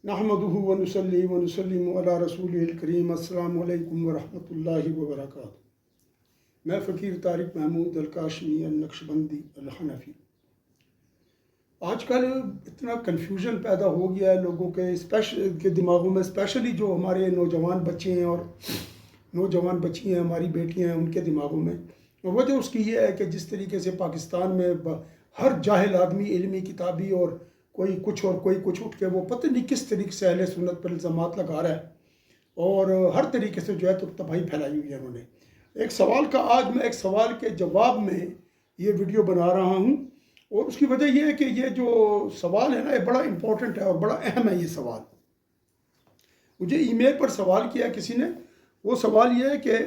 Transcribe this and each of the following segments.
नहमदुहु व नुसल्ली व नुसल्लिमु अला रसूलिहिल करीम। अस्सलामु अलैकुम व रहमतुल्लाहि व बरकातुहू। मैं फ़कीर तारिक महमूद अल-काशमी अल-नक्शबंदी अल-हनफी। आजकल इतना कन्फ्यूजन पैदा हो गया है लोगों के दिमागों में, स्पेशली जो हमारे नौजवान बच्चे हैं और नौजवान बच्ची हैं, हमारी बेटियां हैं, उनके दिमागों में। वजह उसकी ये है कि जिस तरीके से पाकिस्तान में हर जाहिल आदमी इल्मी किताबी और कोई कुछ उठ के वो पता नहीं किस तरीके से अहले सुन्नत पर इल्ज़ामात लगा रहा है और हर तरीके से जो है तो तबाही फैलाई हुई है उन्होंने। आज मैं एक सवाल के जवाब में ये वीडियो बना रहा हूँ और उसकी वजह यह है कि ये जो सवाल है ना, ये बड़ा इम्पोर्टेंट है और बड़ा अहम है। ये सवाल मुझे ईमेल पर सवाल किया किसी ने। वो सवाल ये है कि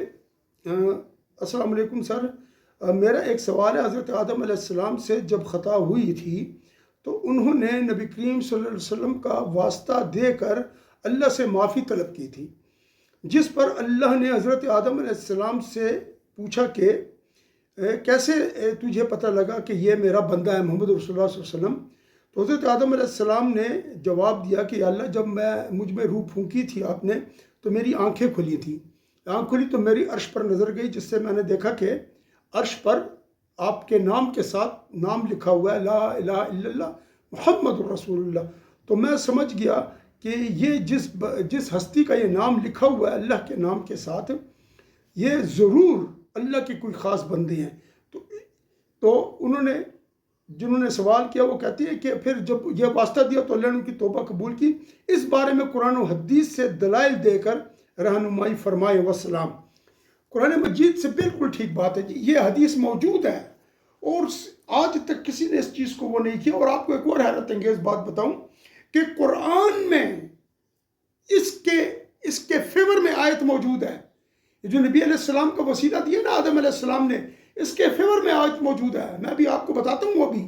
अस्सलाम वालेकुम सर, मेरा एक सवाल है। हज़रत आदम अलैहिस्सलाम से जब ख़ता हुई थी तो उन्होंने नबी करीम सल्लल्लाहु अलैहि वसल्लम का वास्ता देकर अल्लाह से माफ़ी तलब की थी, जिस पर अल्लाह ने हज़रत आदम अलैहिस्सलाम से पूछा कि कैसे तुझे पता लगा कि ये मेरा बंदा है मोहम्मद रसूलुल्लाह सल्लल्लाहु अलैहि वसल्लम। तो हज़रत आदम अलैहिस्सलाम ने जवाब दिया कि अल्लाह, जब मुझ में रूह फूंकी थी आपने तो मेरी आंखें खुली थी। आँख खुली तो मेरी अर्श पर नज़र गई, जिससे मैंने देखा कि अर्श पर आपके नाम के साथ नाम लिखा हुआ है, ला इलाहा इल्लल्लाह मुहम्मदुर रसूलुल्लाह। तो मैं समझ गया कि ये जिस हस्ती का ये नाम लिखा हुआ है अल्लाह के नाम के साथ, ये ज़रूर अल्लाह के कोई ख़ास बंदे हैं। तो जिन्होंने सवाल किया वो कहती है कि फिर जब यह वास्ता दिया तो अल्लाह ने उनकी तौबा कबूल की। इस बारे में कुरान और हदीस से दलाइल देकर रहनुमाई फरमाए वसलाम। कुरान मजीद से बिल्कुल ठीक बात है जी, ये हदीस मौजूद है और आज तक किसी ने इस चीज़ को वो नहीं किया। और आपको एक और हैरत अंगेज़ बात बताऊं कि कुरान में इसके फेवर में आयत मौजूद है। जो नबी अलैहिस्सलाम का वसीला दिया ना आदम अलैहिस्सलाम ने, इसके फेवर में आयत मौजूद है। मैं भी आपको बताता हूँ, अभी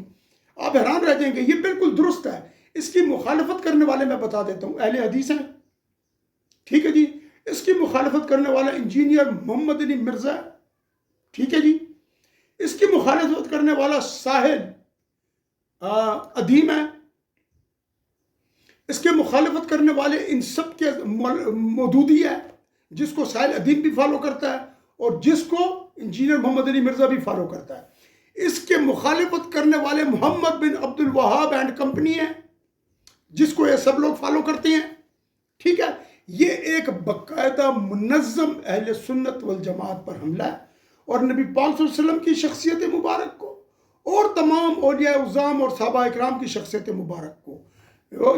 आप हैरान रह जाएंगे। ये बिल्कुल दुरुस्त है। इसकी मुखालफत करने वाले मैं बता देता हूँ, अहले हदीस हैं, ठीक है जी। इसकी मुखालफत करने वाला इंजीनियर मोहम्मद अली मिर्ज़ा, ठीक है जी। इसकी मुखालफत करने वाला साहिल अदीम है। इसके मुखालफत करने वाले इन सब के मौदूदी है, जिसको साहिल अदीम भी फॉलो करता है और जिसको इंजीनियर मोहम्मद अली मिर्ज़ा भी फॉलो करता है। इसके मुखालफत करने वाले मोहम्मद बिन अब्दुल वहाब एंड कंपनी है, जिसको ये सब लोग फॉलो करते हैं, ठीक है। ये एक बाकायदा मुनज़्ज़म अहले सुन्नत वल जमात पर हमला है और नबी पाक सल्लल्लाहु अलैहि वसल्लम की शख्सियत मुबारक को और तमाम औलिया उज़्ज़ाम और सहाबा इकराम की शख्सियत मुबारक को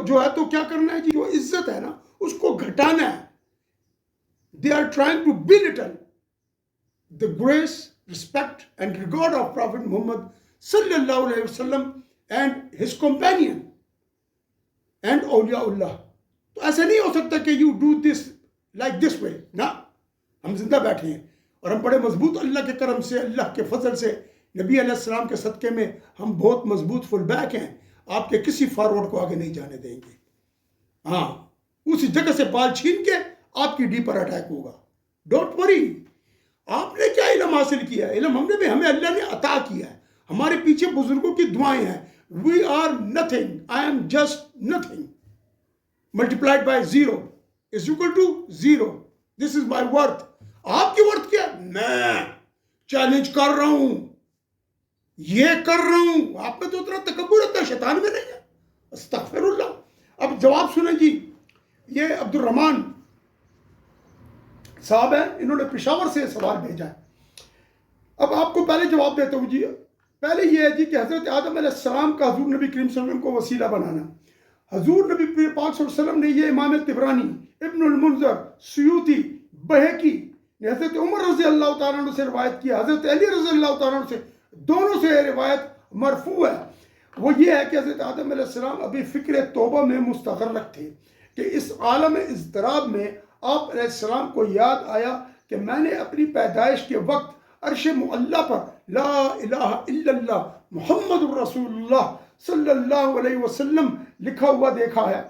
जो है तो क्या करना है जी, जो इज्जत है ना उसको घटाना है। They are trying to belittle the grace, respect and regard of prophet Muhammad सल्लल्लाहु अलैहि वसल्लम एंड हिज कंपेनियन एंड औलियाउल्लाह। तो ऐसा नहीं हो सकता कि you do this like this way ना। हम जिंदा बैठे हैं और हम बड़े मजबूत, अल्लाह के करम से, अल्लाह के फजल से, नबी अलैहिस्सलाम के सदक़े में हम बहुत मजबूत फुल बैक हैं। आपके किसी फॉरवर्ड को आगे नहीं जाने देंगे। हाँ, उसी जगह से बाल छीन के आपकी डी पर अटैक होगा। Don't worry. आपने क्या इल्म हासिल किया है? इल्म हमें अल्लाह ने अता किया है। हमारे पीछे बुजुर्गों की दुआएं हैं। We are nothing, I am just nothing multiplied by 0 is equal to 0. This is my worth. आपकी वर्थ क्या? मैं चैलेंज कर रहा हूं, ये कर रहा हूं। आप में तो उतना तकब्बुर, इतना शैतान में नहीं है। अस्तगफिरुल्लाह। अब जवाब सुने जी। ये अब्दुल रहमान साहब हैं, इन्होंने पेशावर से सवाल भेजा है। अब आपको पहले जवाब देता हूं जी। पहले ये है जी कि हजरत आदम अलैहिस्सलाम का हजूर नबी करीम सल्लल्लाहु अलैहि वसल्लम को वसीला बनाना। हजूर नबी पाक सल्लल्लाहु अलैहि वसल्लम ने, ये इमाम तिबरानी, इब्नुल मुंज़र, सुयूती, बहकी ने हज़रत उमर रज़ी अल्लाह तआला अन्हु से रिवायत किया, हज़रत अली रज़ी अल्लाह तआला अन्हु से, दोनों से रिवायत मरफू है। वो ये है कि हज़रत आदम अलैहिस्सलाम अभी फ़िक्र तौबा में मुस्तग़रक़ थे कि इस आलम इज़्तिराब में आप अलैहिस्सलाम को याद आया कि मैंने अपनी पैदाइश के वक्त अर्श मुअल्ला पर ला इलाहा इल्लल्लाह मुहम्मदुर रसूलुल्लाह सल्लल्लाहु अलैहि वसल्लम लिखा हुआ देखा है।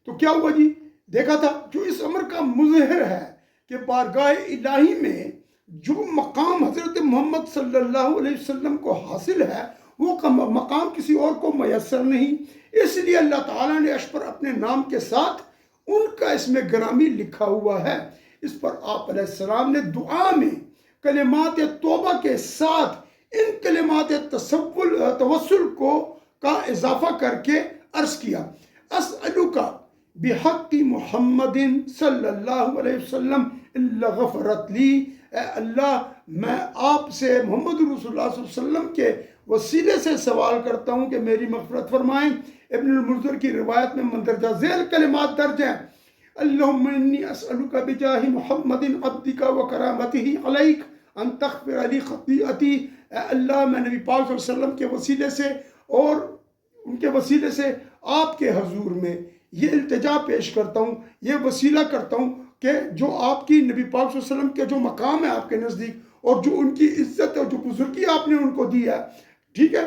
तो क्या हुआ जी? देखा था। जो इस अमर का मुज़हिर है कि बारगाह इलाही में जो मकाम हज़रत मोहम्मद सल्लल्लाहु अलैहि वसल्लम को हासिल है, वो मकाम किसी और को मयसर नहीं। اس لیے اللہ تعالیٰ نے عرش پر اپنے نام کے ساتھ ان کا اسم گرامی لکھا ہوا ہے۔ اس پر آپ علیہ السلام نے دعا میں کلمات توبہ کے ساتھ ان کلمات توسل کا اضافہ کر کے عرض کیا، اسألک بحق محمد صلی اللہ علیہ وسلم اللہ غفرت لی، اے اللہ میں آپ سے محمد رسول اللہ صلی اللہ علیہ وسلم کے وسیلے سے سوال کرتا ہوں کہ میری مغفرت فرمائیں۔ ابن المنذر کی روایت میں مندرجہ ذیل کلمات درج ہیں، اللہم انی اسألک بجاہ محمد عبدک و کرامتہ علیک ان تغفر لی خطیئتی، اے اللہ میں نبی پاک صلی اللہ علیہ وسلم کے وسیلے سے اور ان کے وسیلے سے آپ کے حضور میں یہ التجا پیش کرتا ہوں، یہ وسیلہ کرتا ہوں کہ جو آپ کی نبی پاک صلی اللہ علیہ وسلم کے جو مقام ہے آپ کے نزدیک اور جو ان کی عزت اور جو بزرگی آپ نے ان کو دی ہے، ٹھیک ہے،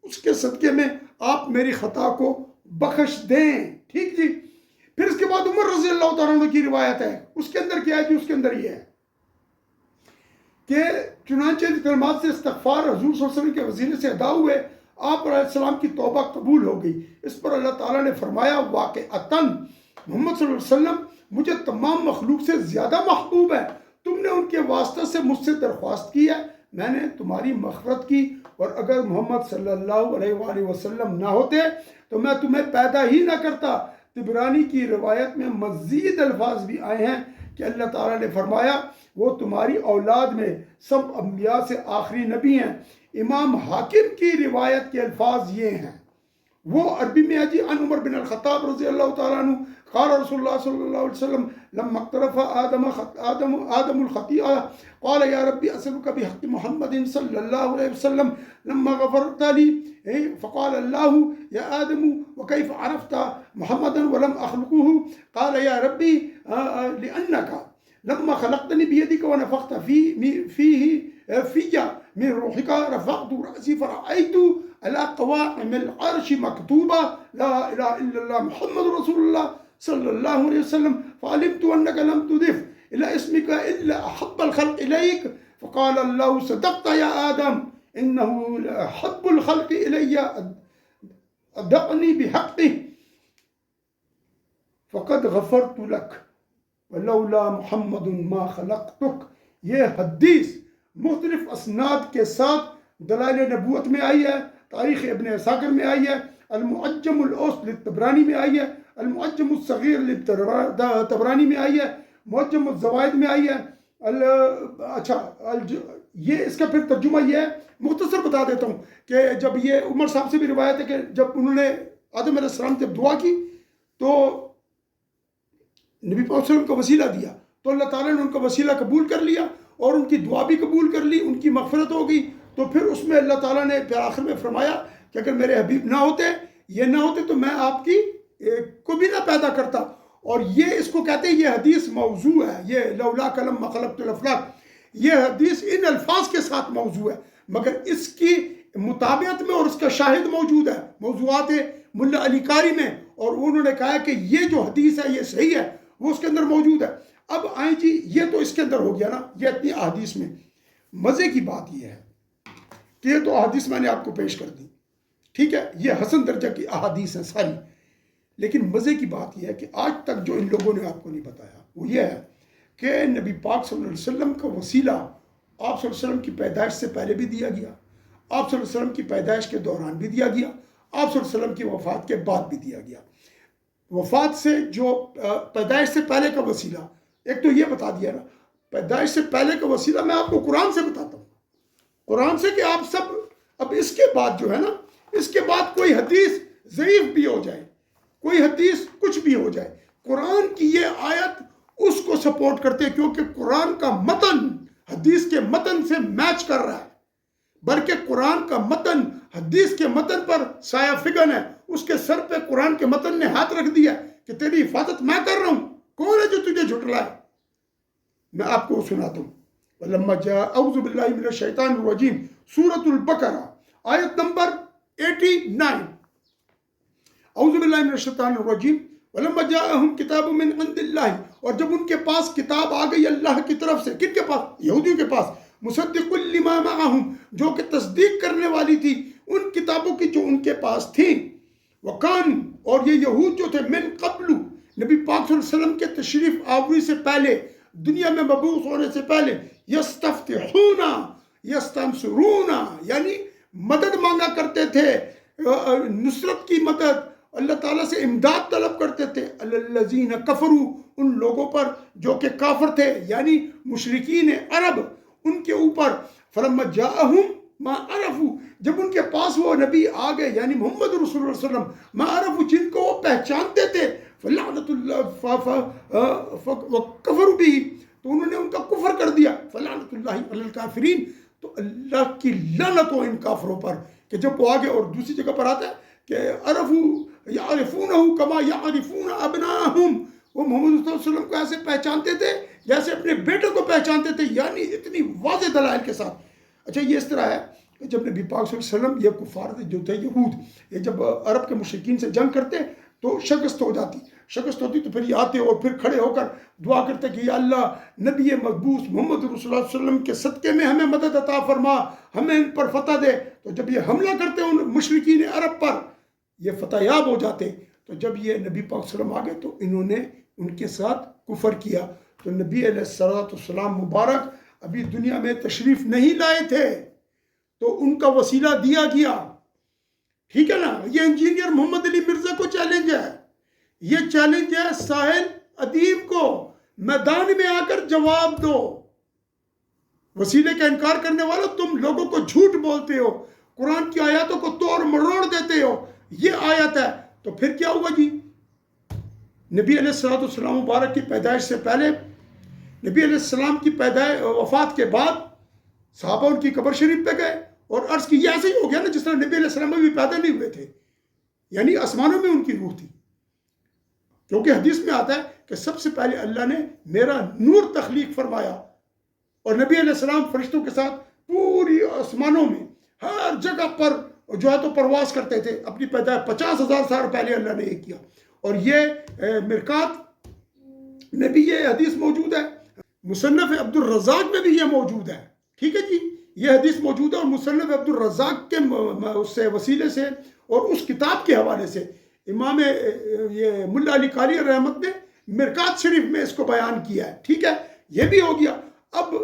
اس کے صدقے میں آپ میری خطا کو بخش دیں۔ ٹھیک جی۔ پھر اس کے بعد عمر رضی اللہ تعالیٰ عنہ کی روایت ہے، اس کے اندر کیا ہے جی؟ اس کے اندر یہ ہے کہ چنانچہ کلمات سے استغفار حضور صلی اللہ علیہ وسلم کے وسیلے سے ادا ہوئے، آپ علیہ السلام کی توبہ قبول ہو گئی۔ اس پر اللہ تعالیٰ نے فرمایا، واقعتاً محمد صلی اللہ علیہ وسلم مجھے تمام مخلوق سے زیادہ محبوب ہے، تم نے ان کے واسطہ سے مجھ سے درخواست کی ہے، میں نے تمہاری مغفرت کی، اور اگر محمد صلی اللہ علیہ وآلہ وسلم نہ ہوتے تو میں تمہیں پیدا ہی نہ کرتا۔ طبرانی کی روایت میں مزید الفاظ بھی آئے ہیں کہ اللہ تعالیٰ نے فرمایا وہ تمہاری اولاد میں سب انبیاء سے آخری نبی ہیں۔ امام حاکم کی روایت کے الفاظ یہ ہیں، وہ عربی میں ہے جی، عن عمر بن الخطاب رضی اللہ تعالیٰ عنہ قال رسول اللہ صلی اللہ علیہ وسلم لما اقترف آدم الخطیئہ قال یا ربی اسألک بحق محمد صلی اللہ علیہ وسلم لما غفرت لی فقال اللہ یا آدم وکیف عرفت محمدا ولم اخلقه قال یا ربی لأنک لما خلقتنی بیدک ونفخت فی من روحک رفعت رأسی فرأیت على قوائم العرش مکتوبہ لا الہ الا اللہ محمد رسول اللہ صلی اللہ علیہ وسلم فعلمت انک لم تضف الى اسمک الا احب الخلق الیک فقال اللہ صدقت یا آدم انه احب الخلق الی ادقنی بحقه فقد غفرت لك ولولا محمد ما خلقتک۔ یہ حدیث مختلف اسناد کے ساتھ دلائل نبوت میں آئی ہے، تاریخ ابن عساکر میں آئی ہے، المعجم الاوسط للطبرانی میں آئی ہے، المعجم الصغیر للطبرانی میں آئی ہے، معجم الزوائد میں آئی ہے۔ یہ اس کا پھر ترجمہ یہ ہے، مختصر بتا دیتا ہوں کہ جب یہ عمر صاحب سے بھی روایت ہے کہ جب انہوں نے آدم علیہ السلام جب دعا کی تو نبی پاک صلی اللہ علیہ وسلم کا وسیلہ دیا تو اللہ تعالیٰ نے ان کا وسیلہ قبول کر لیا اور ان کی دعا بھی قبول کر لی، ان کی مغفرت ہو گئی۔ تو پھر اس میں اللہ تعالیٰ نے پھر آخر میں فرمایا کہ اگر میرے حبیب نہ ہوتے، یہ نہ ہوتے تو میں آپ کی کو بھی نہ پیدا کرتا۔ اور یہ اس کو کہتے ہیں، یہ حدیث موضوع ہے، یہ لولا کلم ما خلقت الافلاک، یہ حدیث ان الفاظ کے ساتھ موضوع ہے، مگر اس کی مطابقت میں اور اس کا شاہد موجود ہے موضوعات ملا علی قاری میں، اور انہوں نے کہا کہ یہ جو حدیث ہے یہ صحیح ہے، وہ اس کے اندر موجود ہے۔ اب آئیں جی، یہ تو اس کے اندر ہو گیا نا، یہ اتنی احادیث میں۔ مزے کی بات یہ ہے کہ یہ تو احادیث میں نے آپ کو پیش کر دی، ٹھیک ہے، یہ حسن درجہ کی احادیث ہیں ساری، لیکن مزے کی بات یہ ہے کہ آج تک جو ان لوگوں نے آپ کو نہیں بتایا وہ یہ ہے کہ نبی پاک صلی اللہ علیہ وسلم کا وسیلہ آپ صلی اللہ علیہ وسلم کی پیدائش سے پہلے بھی دیا گیا، آپ صلی اللہ علیہ وسلم کی پیدائش کے دوران بھی دیا گیا، آپ صلی اللہ علیہ وسلم کی وفات کے بعد بھی دیا گیا۔ وفات سے جو پیدائش سے پہلے کا وسیلہ، ایک تو یہ بتا دیا نا، پیدائش سے پہلے کا وسیلہ میں آپ کو قرآن سے بتاتا ہوں، قرآن سے، کہ آپ سب اب اس کے بعد جو ہے نا، اس کے بعد کوئی حدیث ضعیف بھی ہو جائے، کوئی حدیث کچھ بھی ہو جائے، قرآن کی یہ آیت اس کو سپورٹ کرتے ہیں، کیونکہ قرآن کا متن حدیث کے متن سے میچ کر رہا ہے، بلکہ قرآن کا متن حدیث کے متن پر سایہ فگن ہے، اس کے سر پہ قرآن کے متن نے ہاتھ رکھ دیا کہ تیری حفاظت میں کر رہا ہوں، کون ہے جو تجھے جھٹلائے؟ میں آپ کو سناتا ہوں۔ وَلَمَّا جَاءَ اعوذ باللہ من الشیطان الرجیم، سورۃ البقرہ آیت نمبر 89۔ اعوذ باللہ من الشیطان الرجیم وَلَمَّا جَاءَهُمْ كِتَابٌ مِّنْ عِندِ اللَّهِ، اور جب ان کے پاس کتاب آ گئی اللہ کی طرف سے، کن کے پاس؟ یہودیوں کے پاس، مصدق لما معہم، جو کہ تصدیق کرنے والی تھی ان کتابوں کی جو ان کے پاس تھی، वकान, और ये यहूद जो थे मिन कबलू, नबी पाक सल्लल्लाहु अलैहि वसल्लम के तशरीफ आवरी से पहले, दुनिया में मबूस होने से पहले, यस्तफ्तिहूना यस्तंसरूना, यानी मदद मांगा करते थे, नुसरत की मदद, अल्लाह ताला से इमदाद तलब करते थे, अल्लज़ीना कफरू, उन लोगों पर जो कि काफिर थे, यानी मुशरिकीन अरब, उनके ऊपर। फलम्मा जाअहुम मा अरफू, जब उनके पास वो नबी आ गए, यानी मोहम्मद रसूलुल्लाह सल्लल्लाहु अलैहि वसल्लम, मा अरफू, जिनको वो पहचानते थे, फलानतुल्लाह कफरू भी, तो उन्होंने उनका कुफर कर दिया, फलानतुल्लाहि अलल काफिरीन, तो अल्लाह की लानत हो इन काफिरों पर। कि जब वो आगे, और दूसरी जगह पर आता है कि अरफू यारिफूनहु कमा यारिफून अबनाहुम, वो मोहम्मद सल्लल्लाहु अलैहि वसल्लम को ऐसे पहचानते थे जैसे अपने बेटे को पहचानते थे, यानी इतनी वाज़ेह दलाइल के साथ। अच्छा, ये इस तरह है कि जब नबी पाक सल्लल्लाहु अलैहि वसल्लम, ये कुफार जो थे यहूद, ये जब अरब के मुशरिकीन से जंग करते तो शिकस्त हो जाती, शिकस्त होती तो फिर ये आते और फिर खड़े होकर दुआ करते कि या अल्लाह, नबी मकबूस मोहम्मद रसूलुल्लाह सल्लल्लाहु अलैहि वसल्लम के सदक़े में हमें मदद अता फरमा, हमें इन पर फतह दे। तो जब ये हमला करते उन मुशरिकीन अरब पर, ये फतहयाब हो जाते। तो जब ये नबी पाक सल्लल्लाहु अलैहि वसल्लम आ गए तो इन्होंने उनके साथ कुफर किया। तो नबी अलैहिस्सलाम मुबारक अभी दुनिया में तशरीफ़ नहीं लाए थे, तो उनका वसीला दिया गया, ठीक है ना। ये इंजीनियर मोहम्मद अली मिर्ज़ा को चैलेंज है, ये चैलेंज है साहिल अदीब को, मैदान में आकर जवाब दो। वसीले का इनकार करने वालों, तुम लोगों को झूठ बोलते हो, कुरान की आयतों को तोड़ मरोड़ देते हो, ये आयत है, तो फिर क्या हुआ जी। नबी अलैहिस्सलाम मुबारक की पैदाइश से पहले, नबी अलैहिस्सलाम की पैदाइश वफ़ात के बाद सहाबा उनकी कब्र शरीफ पे गए और अर्ज़ की, ऐसे ही हो गया ना जिस तरह नबी अलैहिस्सलाम भी पैदा नहीं हुए थे, यानी आसमानों में उनकी रूह थी। क्योंकि हदीस में आता है कि सबसे पहले अल्लाह ने मेरा नूर तख्लीक फरमाया, और नबी अलैहिस्सलाम फरिश्तों के साथ पूरी आसमानों में हर जगह पर जो है तो परवास करते थे। अपनी पैदाइश 50,000 साल पहले अल्लाह ने ये किया, और ये मिरकात में भी ये हदीस मौजूद है, मुसन्नफ़ अब्दुल रज़्ज़ाक़ में भी ये मौजूद है, ठीक है जी। ये हदीस मौजूद है, और मुसन्नफ़ अब्दुल रज़्ज़ाक़ के उससे वसीले से और उस किताब के हवाले से इमाम ये मुल्ला अली कारी रहमत ने मिरकात शरीफ में इसको बयान किया है, ठीक है। ये भी हो गया। अब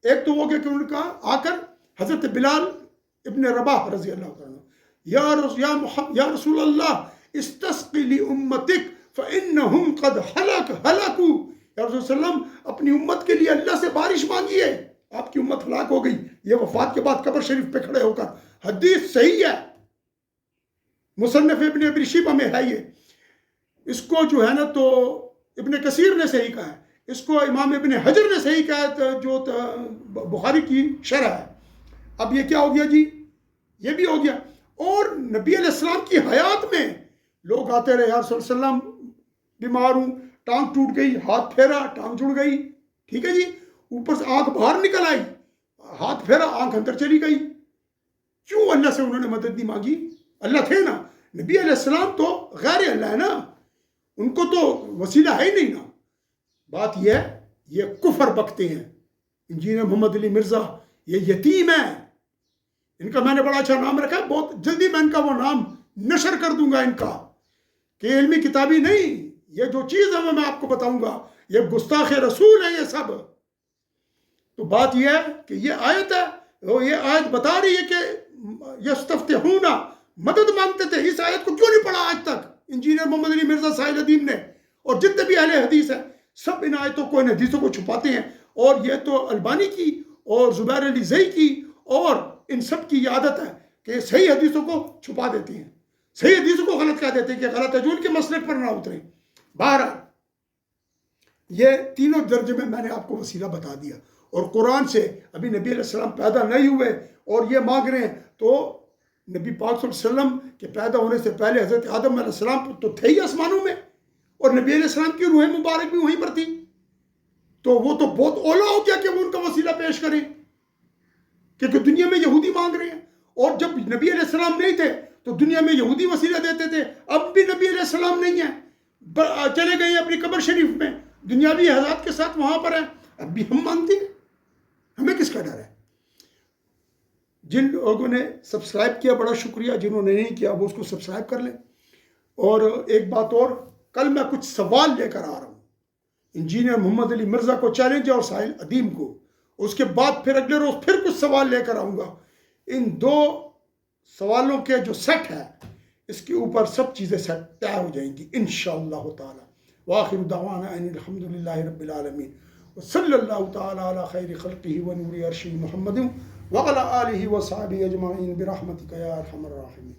एक तो हो गया कि उन्होंने कहा आकर हज़रत बिलाल इब्न रबाह रज़ी अल्लाह तआला, या रसूल अल्लाह इस्तस्क़ी ली उम्मतिक फ़इन्नहुम क़द हलकू, या रसूल सल्लम अपनी उम्मत के लिए अल्लाह से बारिश मांगिए, आपकी उम्मत हलाक हो गई। ये वफ़ात के बाद कब्र शरीफ पे खड़े होकर, हदीस सही है, मुसन्नफ़ इब्न अबी शैबा में है ये। इसको जो है ना तो इब्न कसीर ने सही कहा है, इसको इमाम इब्न हजर ने सही कहा है, जो बुखारी की शरह है। अब ये क्या हो गया जी, ये भी हो गया। और नबी अलैहिस्सलाम की हयात में लोग आते रहे, या रसूल सल्लम बीमार हूँ, टांग टूट गई, हाथ फेरा, टांग जुड़ गई, ठीक है जी, ऊपर से आंख बाहर निकल आई, हाथ फेरा, आंख अंदर चली गई। क्यों? अल्लाह से उन्होंने मदद नहीं मांगी। अल्लाह थे ना, नबी अलैहिस्सलाम तो गैर अल्लाह है ना, उनको तो वसीला है ही नहीं ना। बात यह है, ये कुफर बकते हैं। इंजीनियर मोहम्मद अली मिर्ज़ा ये यतीम है, इनका मैंने बड़ा अच्छा नाम रखा है, बहुत जल्दी मैं इनका वो नाम नशर कर दूंगा इनका, कि इल्मी किताबी नहीं, ये जो चीज़ है मैं आपको बताऊंगा, ये गुस्ताख रसूल है ये सब। तो बात यह है कि ये आयत है, वो ये आयत बता रही है कि यस्तफ्तिहूना, मदद मांगते थे। इस आयत को क्यों नहीं पढ़ा आज तक इंजीनियर मोहम्मद अली मिर्ज़ा साहिल अदीब ने? और जितने भी अहले हदीस हैं सब इन आयतों को, इन हदीसों को छुपाते हैं। और ये तो अलबानी की और ज़ुबैर अली ज़ई की और इन सब की आदत है कि सही हदीसों को छुपा देते हैं, सही हदीसों को गलत कह देते हैं कि गलत है, जो उनके मसलक पर ना उतरे। बहरहाल ये तीनों दर्जे में मैंने आपको वसीला बता दिया। और कुरान से अभी नबी अलैहिस्सलाम पैदा नहीं हुए और ये मांग रहे हैं, तो नबी पाक सल्लल्लाहु अलैहि वसल्लम के पैदा होने से पहले हज़रत आदम अलैहिस्सलाम तो थे ही आसमानों में, और नबी अलैहिस्सलाम की रूह मुबारक भी वहीं पर थी। तो वो तो बहुत औला हो गया कि वो उनका वसीला पेश करें, क्योंकि दुनिया में यहूदी मांग रहे हैं। और जब नबी अलैहिस्सलाम नहीं थे तो दुनिया में यहूदी वसीला देते थे। अब भी नबी अलैहिस्सलाम नहीं है, चले गए अपनी कब्र शरीफ में, दुनियावी हज़ात के साथ वहाँ पर है। अब भी हम मांगते हैं, हमें किसका डर है? जिन लोगों ने सब्सक्राइब किया बड़ा शुक्रिया, जिन्होंने नहीं किया वो उसको सब्सक्राइब कर लें। اور ایک بات اور، کل میں کچھ سوال لے کر آ رہا ہوں، انجینئر محمد علی مرزا کو چیلنج ہے اور ساحل ادیم کو، اس کے بعد پھر اگلے روز پھر کچھ سوال لے کر آؤں گا. ان 2 سوالوں کے جو سیٹ ہے اس کے اوپر سب چیزیں سیٹ طے ہو جائیں گی انشاءاللہ تعالی. وآخر دعوانا ان الحمدللہ رب العالمین وصلی اللہ تعالی علی خیر خلقہ ونور عرشہ محمد وعلی آلہ وصحبہ اجمعین برحمتک یا ارحم الراحمین.